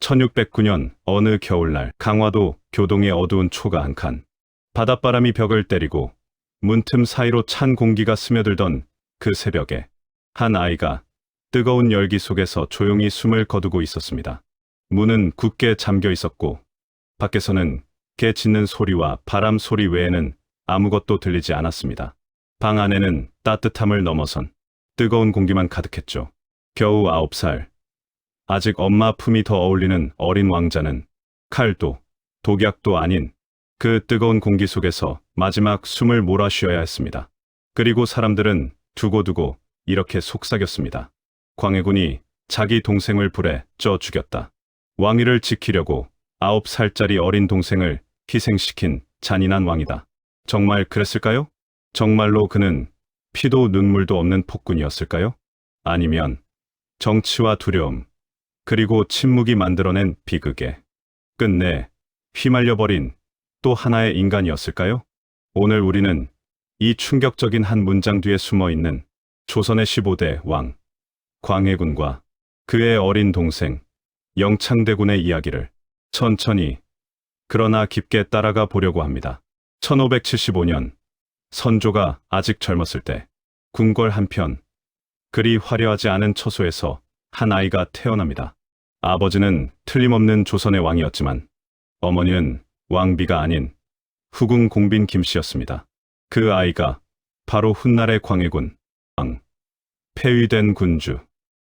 1609년 어느 겨울날 강화도 교동의 어두운 초가 한 칸. 바닷바람이 벽을 때리고 문틈 사이로 찬 공기가 스며들던 그 새벽에 한 아이가 뜨거운 열기 속에서 조용히 숨을 거두고 있었습니다. 문은 굳게 잠겨 있었고 밖에서는 개 짖는 소리와 바람 소리 외에는 아무것도 들리지 않았습니다. 방 안에는 따뜻함을 넘어선 뜨거운 공기만 가득했죠. 겨우 9살. 아직 엄마 품이 더 어울리는 어린 왕자는 칼도 독약도 아닌 그 뜨거운 공기 속에서 마지막 숨을 몰아쉬어야 했습니다. 그리고 사람들은 두고두고 이렇게 속삭였습니다. 광해군이 자기 동생을 불에 쪄 죽였다. 왕위를 지키려고 9살짜리 어린 동생을 희생시킨 잔인한 왕이다. 정말 그랬을까요? 정말로 그는 피도 눈물도 없는 폭군이었을까요? 아니면 정치와 두려움, 그리고 침묵이 만들어낸 비극에 끝내 휘말려버린 또 하나의 인간이었을까요? 오늘 우리는 이 충격적인 한 문장 뒤에 숨어있는 조선의 15대 왕 광해군과 그의 어린 동생 영창대군의 이야기를 천천히 그러나 깊게 따라가 보려고 합니다. 1575년 선조가 아직 젊었을 때 궁궐 한편 그리 화려하지 않은 처소에서 한 아이가 태어납니다. 아버지는 틀림없는 조선의 왕이었지만 어머니는 왕비가 아닌 후궁 공빈 김씨였습니다. 그 아이가 바로 훗날의 광해군 왕, 폐위된 군주,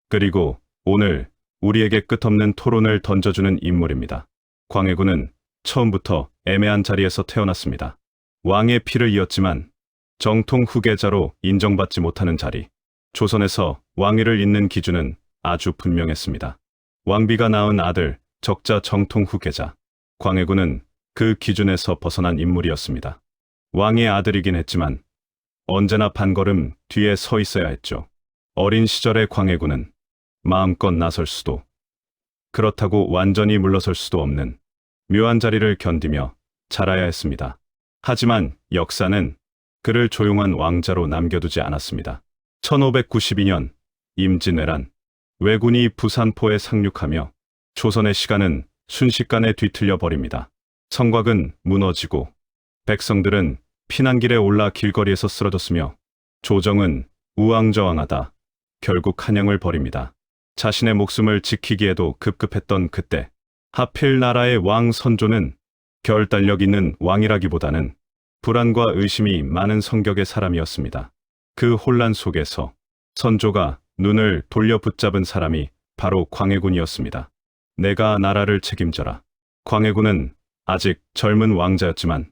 그리고 오늘 우리에게 끝없는 토론을 던져주는 인물입니다. 광해군은 처음부터 애매한 자리에서 태어났습니다. 왕의 피를 이었지만 정통 후계자로 인정받지 못하는 자리. 조선에서 왕위를 잇는 기준은 아주 분명했습니다. 왕비가 낳은 아들, 적자 정통 후계자. 광해군은 그 기준에서 벗어난 인물이었습니다. 왕의 아들이긴 했지만 언제나 반걸음 뒤에 서 있어야 했죠. 어린 시절의 광해군은 마음껏 나설 수도, 그렇다고 완전히 물러설 수도 없는 묘한 자리를 견디며 자라야 했습니다. 하지만 역사는 그를 조용한 왕자로 남겨두지 않았습니다. 1592년 임진왜란, 왜군이 부산포에 상륙하며 조선의 시간은 순식간에 뒤틀려 버립니다. 성곽은 무너지고 백성들은 피난길에 올라 길거리에서 쓰러졌으며 조정은 우왕좌왕하다 결국 한양을 버립니다. 자신의 목숨을 지키기에도 급급했던 그때 하필 나라의 왕 선조는 결단력 있는 왕이라기보다는 불안과 의심이 많은 성격의 사람이었습니다. 그 혼란 속에서 선조가 눈을 돌려 붙잡은 사람이 바로 광해군이었습니다. 내가 나라를 책임져라. 광해군은 아직 젊은 왕자였지만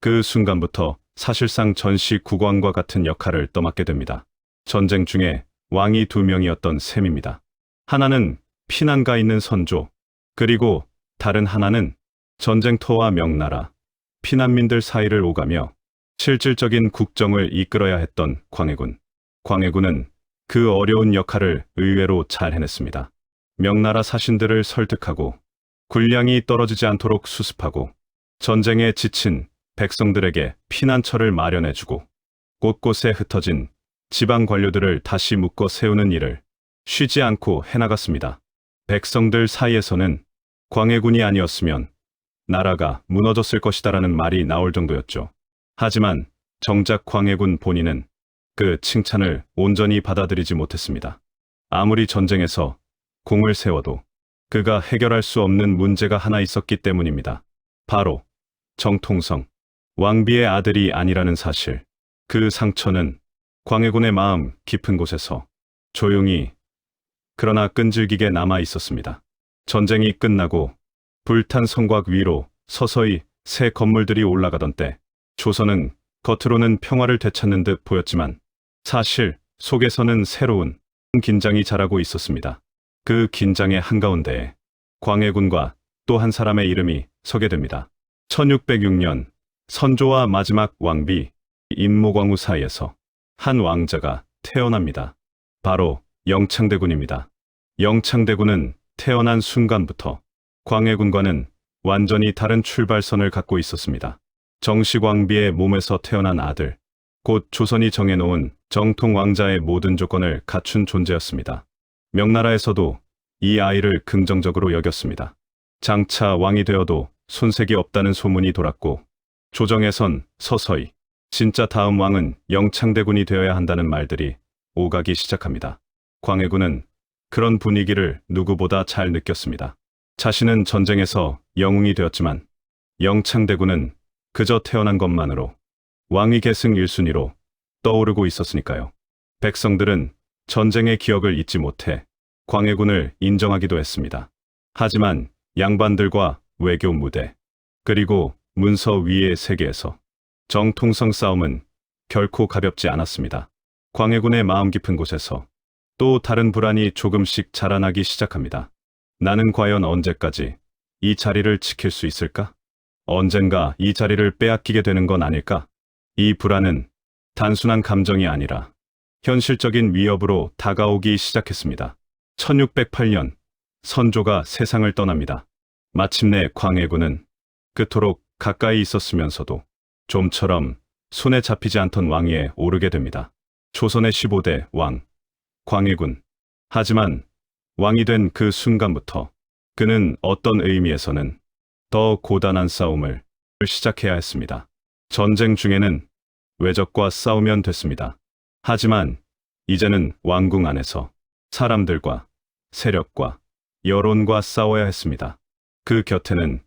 그 순간부터 사실상 전시 국왕과 같은 역할을 떠맡게 됩니다. 전쟁 중에 왕이 2명이었던 셈입니다. 하나는 피난가 있는 선조, 그리고 다른 하나는 전쟁터와 명나라, 피난민들 사이를 오가며 실질적인 국정을 이끌어야 했던 광해군. 광해군은 그 어려운 역할을 의외로 잘 해냈습니다. 명나라 사신들을 설득하고 군량이 떨어지지 않도록 수습하고 전쟁에 지친 백성들에게 피난처를 마련해주고 곳곳에 흩어진 지방 관료들을 다시 묶어 세우는 일을 쉬지 않고 해나갔습니다. 백성들 사이에서는 광해군이 아니었으면 나라가 무너졌을 것이다라는 말이 나올 정도였죠. 하지만 정작 광해군 본인은 그 칭찬을 온전히 받아들이지 못했습니다. 아무리 전쟁에서 공을 세워도 그가 해결할 수 없는 문제가 하나 있었기 때문입니다. 바로 정통성, 왕비의 아들이 아니라는 사실. 그 상처는 광해군의 마음 깊은 곳에서 조용히 그러나 끈질기게 남아 있었습니다. 전쟁이 끝나고 불탄 성곽 위로 서서히 새 건물들이 올라가던 때 조선은 겉으로는 평화를 되찾는 듯 보였지만 사실 속에서는 새로운 긴장이 자라고 있었습니다. 그 긴장의 한가운데에 광해군과 또 한 사람의 이름이 서게 됩니다. 1606년 선조와 마지막 왕비 임모광우 사이에서 한 왕자가 태어납니다. 바로 영창대군입니다. 영창대군은 태어난 순간부터 광해군과는 완전히 다른 출발선을 갖고 있었습니다. 정식 왕비의 몸에서 태어난 아들, 곧 조선이 정해놓은 정통 왕자의 모든 조건을 갖춘 존재였습니다. 명나라에서도 이 아이를 긍정적으로 여겼습니다. 장차 왕이 되어도 손색이 없다는 소문이 돌았고, 조정에선 서서히 진짜 다음 왕은 영창대군이 되어야 한다는 말들이 오가기 시작합니다. 광해군은 그런 분위기를 누구보다 잘 느꼈습니다. 자신은 전쟁에서 영웅이 되었지만 영창대군은 그저 태어난 것만으로 왕위 계승 1순위로 떠오르고 있었으니까요. 백성들은 전쟁의 기억을 잊지 못해 광해군을 인정하기도 했습니다. 하지만 양반들과 외교 무대, 그리고 문서 위의 세계에서 정통성 싸움은 결코 가볍지 않았습니다. 광해군의 마음 깊은 곳에서 또 다른 불안이 조금씩 자라나기 시작합니다. 나는 과연 언제까지 이 자리를 지킬 수 있을까? 언젠가 이 자리를 빼앗기게 되는 건 아닐까? 이 불안은 단순한 감정이 아니라 현실적인 위협으로 다가오기 시작했습니다. 1608년 선조가 세상을 떠납니다. 마침내 광해군은 그토록 가까이 있었으면서도 좀처럼 손에 잡히지 않던 왕위에 오르게 됩니다. 조선의 15대 왕, 광해군. 하지만 왕이 된 그 순간부터 그는 어떤 의미에서는 더 고단한 싸움을 시작해야 했습니다. 전쟁 중에는 외적과 싸우면 됐습니다. 하지만 이제는 왕궁 안에서 사람들과 세력과 여론과 싸워야 했습니다. 그 곁에는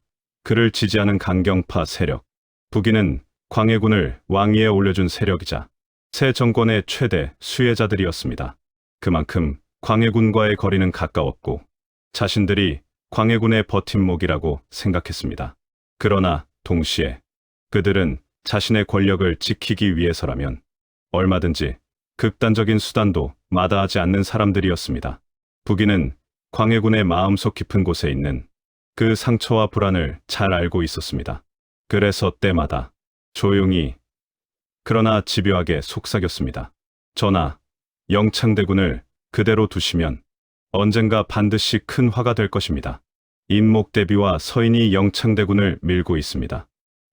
그를 지지하는 강경파 세력, 북인은 광해군을 왕위에 올려준 세력이자 새 정권의 최대 수혜자들이었습니다. 그만큼 광해군과의 거리는 가까웠고 자신들이 광해군의 버팀목이라고 생각했습니다. 그러나 동시에 그들은 자신의 권력을 지키기 위해서라면 얼마든지 극단적인 수단도 마다하지 않는 사람들이었습니다. 북인은 광해군의 마음속 깊은 곳에 있는 그 상처와 불안을 잘 알고 있었습니다. 그래서 때마다 조용히 그러나 집요하게 속삭였습니다. 전하, 영창대군을 그대로 두시면 언젠가 반드시 큰 화가 될 것입니다. 인목대비와 서인이 영창대군을 밀고 있습니다.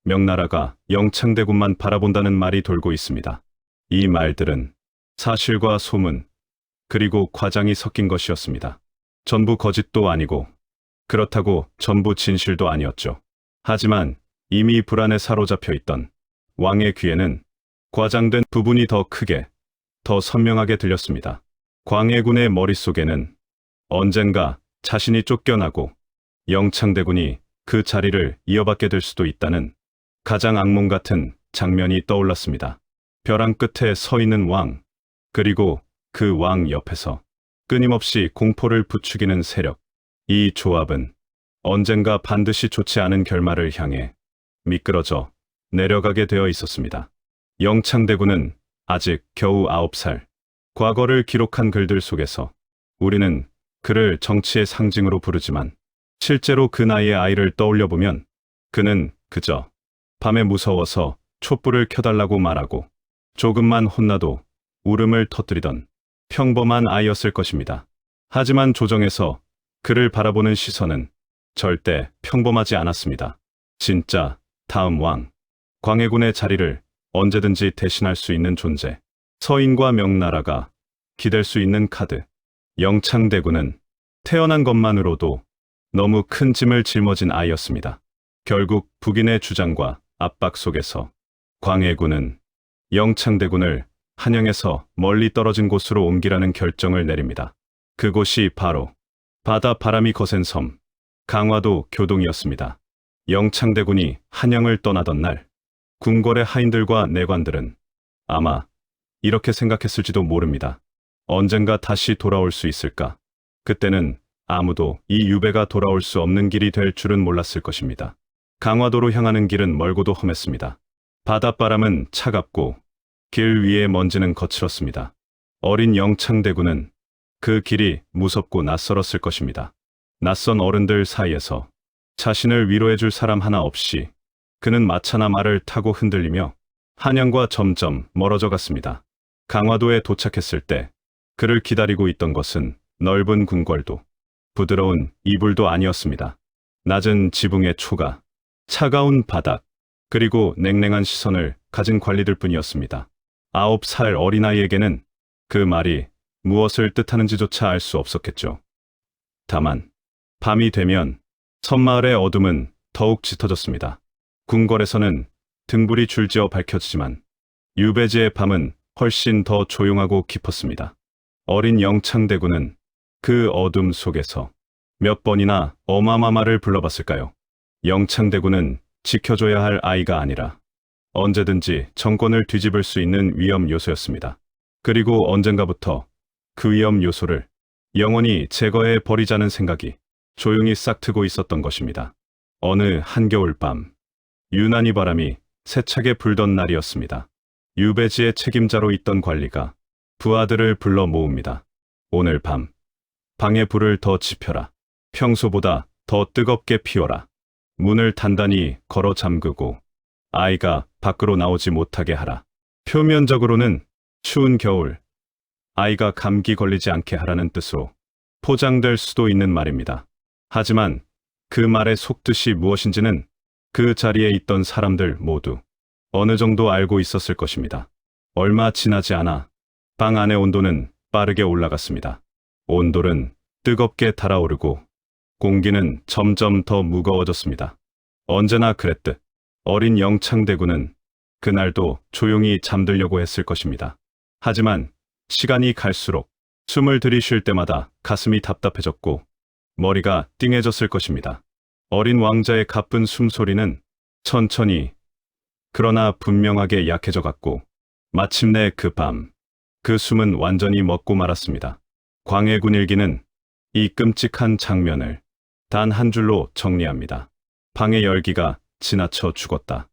명나라가 영창대군만 바라본다는 말이 돌고 있습니다. 이 말들은 사실과 소문, 그리고 과장이 섞인 것이었습니다. 전부 거짓도 아니고 그렇다고 전부 진실도 아니었죠. 하지만 이미 불안에 사로잡혀 있던 왕의 귀에는 과장된 부분이 더 크게, 더 선명하게 들렸습니다. 광해군의 머릿속에는 언젠가 자신이 쫓겨나고 영창대군이 그 자리를 이어받게 될 수도 있다는 가장 악몽 같은 장면이 떠올랐습니다. 벼랑 끝에 서 있는 왕, 그리고 그 왕 옆에서 끊임없이 공포를 부추기는 세력. 이 조합은 언젠가 반드시 좋지 않은 결말을 향해 미끄러져 내려가게 되어 있었습니다. 영창대군은 아직 겨우 9살. 과거를 기록한 글들 속에서 우리는 그를 정치의 상징으로 부르지만 실제로 그 나이의 아이를 떠올려보면 그는 그저 밤에 무서워서 촛불을 켜달라고 말하고 조금만 혼나도 울음을 터뜨리던 평범한 아이였을 것입니다. 하지만 조정에서 그를 바라보는 시선은 절대 평범하지 않았습니다. 진짜 다음 왕, 광해군의 자리를 언제든지 대신할 수 있는 존재, 서인과 명나라가 기댈 수 있는 카드. 영창대군은 태어난 것만으로도 너무 큰 짐을 짊어진 아이였습니다. 결국 북인의 주장과 압박 속에서 광해군은 영창대군을 한양에서 멀리 떨어진 곳으로 옮기라는 결정을 내립니다. 그곳이 바로 바다 바람이 거센 섬, 강화도 교동이었습니다. 영창대군이 한양을 떠나던 날, 궁궐의 하인들과 내관들은 아마 이렇게 생각했을지도 모릅니다. 언젠가 다시 돌아올 수 있을까? 그때는 아무도 이 유배가 돌아올 수 없는 길이 될 줄은 몰랐을 것입니다. 강화도로 향하는 길은 멀고도 험했습니다. 바닷바람은 차갑고 길 위의 먼지는 거칠었습니다. 어린 영창대군은 그 길이 무섭고 낯설었을 것입니다. 낯선 어른들 사이에서 자신을 위로해줄 사람 하나 없이 그는 마차나 말을 타고 흔들리며 한양과 점점 멀어져 갔습니다. 강화도에 도착했을 때 그를 기다리고 있던 것은 넓은 궁궐도 부드러운 이불도 아니었습니다. 낮은 지붕의 초가, 차가운 바닥, 그리고 냉랭한 시선을 가진 관리들 뿐이었습니다. 9살 어린아이에게는 그 말이 무엇을 뜻하는지조차 알 수 없었겠죠. 다만 밤이 되면 섬마을의 어둠은 더욱 짙어졌습니다. 궁궐에서는 등불이 줄지어 밝혀지지만 유배지의 밤은 훨씬 더 조용하고 깊었습니다. 어린 영창대군은 그 어둠 속에서 몇 번이나 어마마마를 불러봤을까요? 영창대군은 지켜줘야 할 아이가 아니라 언제든지 정권을 뒤집을 수 있는 위험 요소였습니다. 그리고 언젠가부터 그 위험 요소를 영원히 제거해 버리자는 생각이 조용히 싹트고 있었던 것입니다. 어느 한겨울 밤, 유난히 바람이 세차게 불던 날이었습니다. 유배지의 책임자로 있던 관리가 부하들을 불러 모읍니다. 오늘 밤, 방에 불을 더 지펴라. 평소보다 더 뜨겁게 피워라. 문을 단단히 걸어 잠그고 아이가 밖으로 나오지 못하게 하라. 표면적으로는 추운 겨울, 아이가 감기 걸리지 않게 하라는 뜻으로 포장될 수도 있는 말입니다. 하지만 그 말의 속뜻이 무엇인지는 그 자리에 있던 사람들 모두 어느 정도 알고 있었을 것입니다. 얼마 지나지 않아 방 안의 온도는 빠르게 올라갔습니다. 온돌은 뜨겁게 달아오르고 공기는 점점 더 무거워졌습니다. 언제나 그랬듯 어린 영창대군은 그날도 조용히 잠들려고 했을 것입니다. 하지만 시간이 갈수록 숨을 들이쉴 때마다 가슴이 답답해졌고 머리가 띵해졌을 것입니다. 어린 왕자의 가쁜 숨소리는 천천히 그러나 분명하게 약해져 갔고 마침내 그 밤, 그 숨은 완전히 멎고 말았습니다. 광해군 일기는 이 끔찍한 장면을 단 한 줄로 정리합니다. 방의 열기가 지나쳐 죽었다.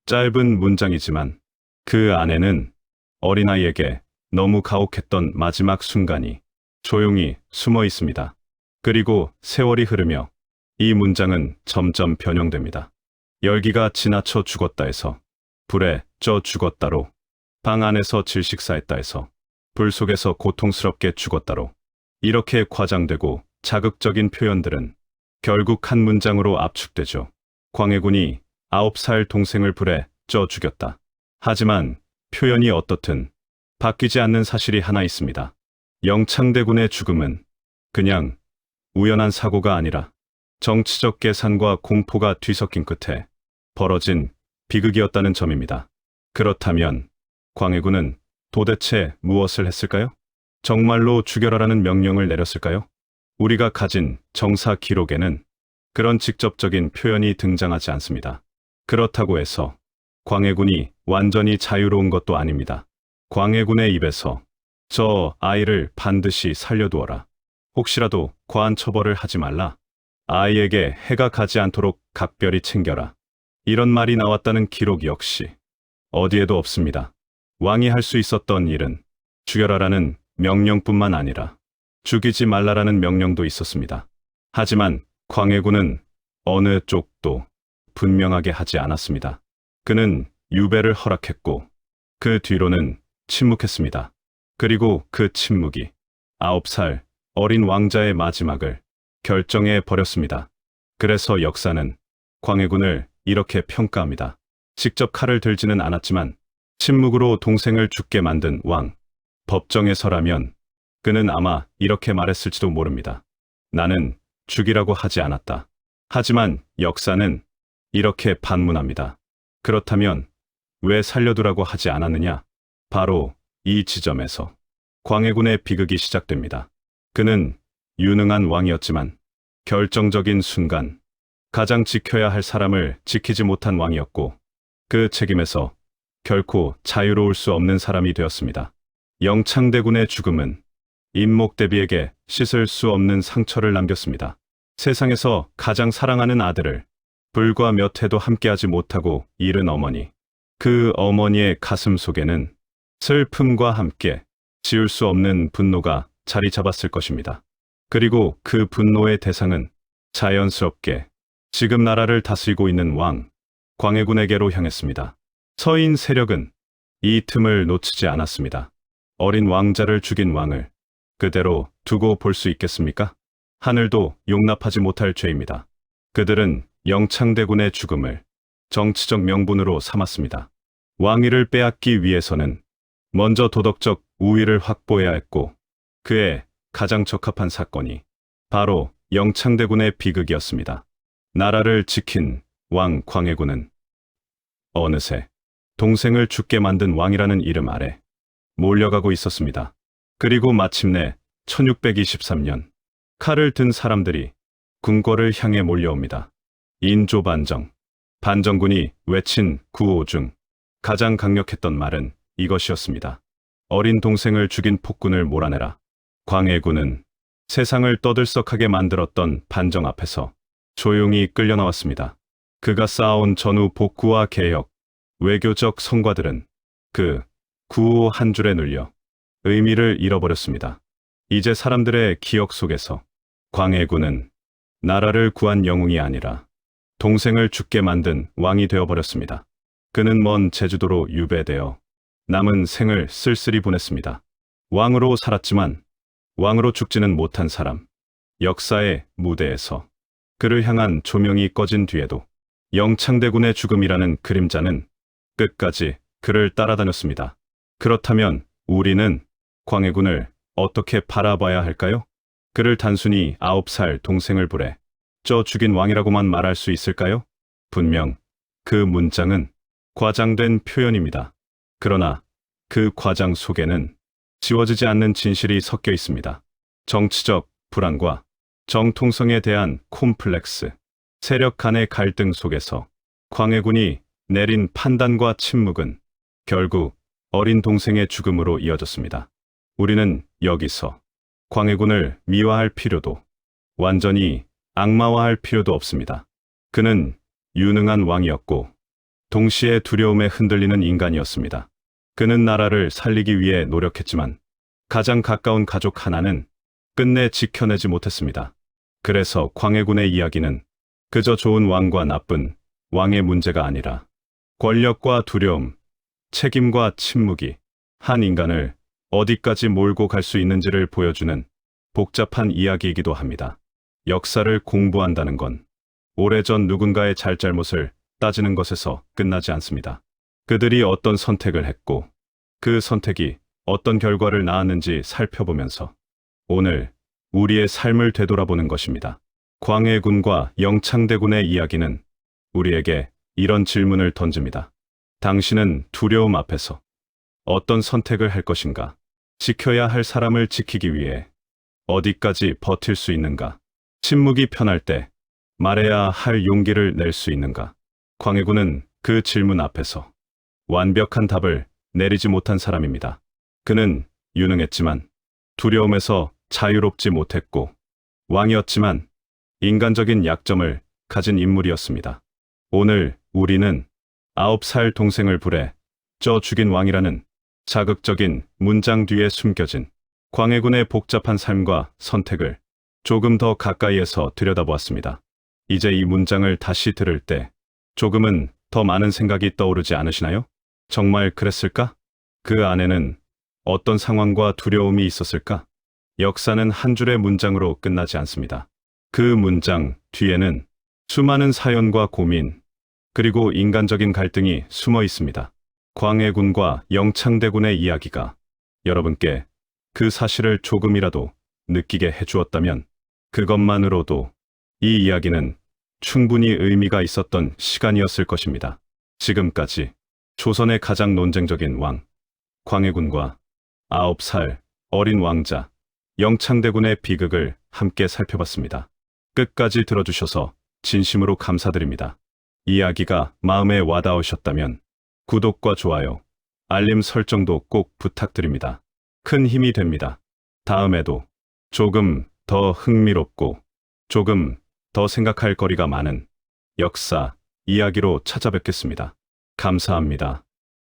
짧은 문장이지만 그 안에는 어린아이에게 너무 가혹했던 마지막 순간이 조용히 숨어 있습니다. 그리고 세월이 흐르며 이 문장은 점점 변형됩니다. 열기가 지나쳐 죽었다에서 불에 쪄 죽었다로, 방 안에서 질식사했다에서 불 속에서 고통스럽게 죽었다로, 이렇게 과장되고 자극적인 표현들은 결국 한 문장으로 압축되죠. 광해군이 9살 동생을 불에 쪄 죽였다. 하지만 표현이 어떻든 바뀌지 않는 사실이 하나 있습니다. 영창대군의 죽음은 그냥 우연한 사고가 아니라 정치적 계산과 공포가 뒤섞인 끝에 벌어진 비극이었다는 점입니다. 그렇다면 광해군은 도대체 무엇을 했을까요? 정말로 죽여라라는 명령을 내렸을까요? 우리가 가진 정사 기록에는 그런 직접적인 표현이 등장하지 않습니다. 그렇다고 해서 광해군이 완전히 자유로운 것도 아닙니다. 광해군의 입에서 저 아이를 반드시 살려두어라. 혹시라도 과한 처벌을 하지 말라. 아이에게 해가 가지 않도록 각별히 챙겨라. 이런 말이 나왔다는 기록 역시 어디에도 없습니다. 왕이 할 수 있었던 일은 죽여라라는 명령뿐만 아니라 죽이지 말라라는 명령도 있었습니다. 하지만 광해군은 어느 쪽도 분명하게 하지 않았습니다. 그는 유배를 허락했고 그 뒤로는 침묵했습니다. 그리고 그 침묵이 9살 어린 왕자의 마지막을 결정해 버렸습니다. 그래서 역사는 광해군을 이렇게 평가합니다. 직접 칼을 들지는 않았지만 침묵으로 동생을 죽게 만든 왕. 법정에서라면 그는 아마 이렇게 말했을지도 모릅니다. 나는 죽이라고 하지 않았다. 하지만 역사는 이렇게 반문합니다. 그렇다면 왜 살려두라고 하지 않았느냐? 바로 이 지점에서 광해군의 비극이 시작됩니다. 그는 유능한 왕이었지만 결정적인 순간 가장 지켜야 할 사람을 지키지 못한 왕이었고 그 책임에서 결코 자유로울 수 없는 사람이 되었습니다. 영창대군의 죽음은 임목대비에게 씻을 수 없는 상처를 남겼습니다. 세상에서 가장 사랑하는 아들을 불과 몇 해도 함께하지 못하고 잃은 어머니. 그 어머니의 가슴 속에는 슬픔과 함께 지울 수 없는 분노가 자리 잡았을 것입니다. 그리고 그 분노의 대상은 자연스럽게 지금 나라를 다스리고 있는 왕, 광해군에게로 향했습니다. 서인 세력은 이 틈을 놓치지 않았습니다. 어린 왕자를 죽인 왕을 그대로 두고 볼 수 있겠습니까? 하늘도 용납하지 못할 죄입니다. 그들은 영창대군의 죽음을 정치적 명분으로 삼았습니다. 왕위를 빼앗기 위해서는 먼저 도덕적 우위를 확보해야 했고 그에 가장 적합한 사건이 바로 영창대군의 비극이었습니다. 나라를 지킨 왕 광해군은 어느새 동생을 죽게 만든 왕이라는 이름 아래 몰려가고 있었습니다. 그리고 마침내 1623년 칼을 든 사람들이 궁궐을 향해 몰려옵니다. 인조반정, 반정군이 외친 구호 중 가장 강력했던 말은 이것이었습니다. 어린 동생을 죽인 폭군을 몰아내라. 광해군은 세상을 떠들썩하게 만들었던 반정 앞에서 조용히 끌려 나왔습니다. 그가 쌓아온 전후 복구와 개혁, 외교적 성과들은 그 구호 한 줄에 눌려 의미를 잃어버렸습니다. 이제 사람들의 기억 속에서 광해군은 나라를 구한 영웅이 아니라 동생을 죽게 만든 왕이 되어버렸습니다. 그는 먼 제주도로 유배되어 남은 생을 쓸쓸히 보냈습니다. 왕으로 살았지만 왕으로 죽지는 못한 사람. 역사의 무대에서 그를 향한 조명이 꺼진 뒤에도 영창대군의 죽음이라는 그림자는 끝까지 그를 따라다녔습니다. 그렇다면 우리는 광해군을 어떻게 바라봐야 할까요? 그를 단순히 9살 동생을 불에 쪄 죽인 왕이라고만 말할 수 있을까요? 분명 그 문장은 과장된 표현입니다. 그러나 그 과장 속에는 지워지지 않는 진실이 섞여 있습니다. 정치적 불안과 정통성에 대한 콤플렉스, 세력 간의 갈등 속에서 광해군이 내린 판단과 침묵은 결국 어린 동생의 죽음으로 이어졌습니다. 우리는 여기서 광해군을 미화할 필요도 완전히 악마화할 필요도 없습니다. 그는 유능한 왕이었고 동시에 두려움에 흔들리는 인간이었습니다. 그는 나라를 살리기 위해 노력했지만 가장 가까운 가족 하나는 끝내 지켜내지 못했습니다. 그래서 광해군의 이야기는 그저 좋은 왕과 나쁜 왕의 문제가 아니라 권력과 두려움, 책임과 침묵이 한 인간을 어디까지 몰고 갈 수 있는지를 보여주는 복잡한 이야기이기도 합니다. 역사를 공부한다는 건 오래전 누군가의 잘잘못을 따지는 것에서 끝나지 않습니다. 그들이 어떤 선택을 했고 그 선택이 어떤 결과를 낳았는지 살펴보면서 오늘 우리의 삶을 되돌아보는 것입니다. 광해군과 영창대군의 이야기는 우리에게 이런 질문을 던집니다. 당신은 두려움 앞에서 어떤 선택을 할 것인가? 지켜야 할 사람을 지키기 위해 어디까지 버틸 수 있는가? 침묵이 편할 때 말해야 할 용기를 낼 수 있는가? 광해군은 그 질문 앞에서 완벽한 답을 내리지 못한 사람입니다. 그는 유능했지만 두려움에서 자유롭지 못했고 왕이었지만 인간적인 약점을 가진 인물이었습니다. 오늘 우리는 9살 동생을 불에 쪄 죽인 왕이라는 자극적인 문장 뒤에 숨겨진 광해군의 복잡한 삶과 선택을 조금 더 가까이에서 들여다보았습니다. 이제 이 문장을 다시 들을 때 조금은 더 많은 생각이 떠오르지 않으시나요? 정말 그랬을까? 그 안에는 어떤 상황과 두려움이 있었을까? 역사는 한 줄의 문장으로 끝나지 않습니다. 그 문장 뒤에는 수많은 사연과 고민, 그리고 인간적인 갈등이 숨어 있습니다. 광해군과 영창대군의 이야기가 여러분께 그 사실을 조금이라도 느끼게 해주었다면 그것만으로도 이 이야기는 충분히 의미가 있었던 시간이었을 것입니다. 지금까지 조선의 가장 논쟁적인 왕, 광해군과 9살 어린 왕자, 영창대군의 비극을 함께 살펴봤습니다. 끝까지 들어주셔서 진심으로 감사드립니다. 이야기가 마음에 와닿으셨다면 구독과 좋아요, 알림 설정도 꼭 부탁드립니다. 큰 힘이 됩니다. 다음에도 조금 더 흥미롭고 조금 더 생각할 거리가 많은 역사 이야기로 찾아뵙겠습니다. 감사합니다.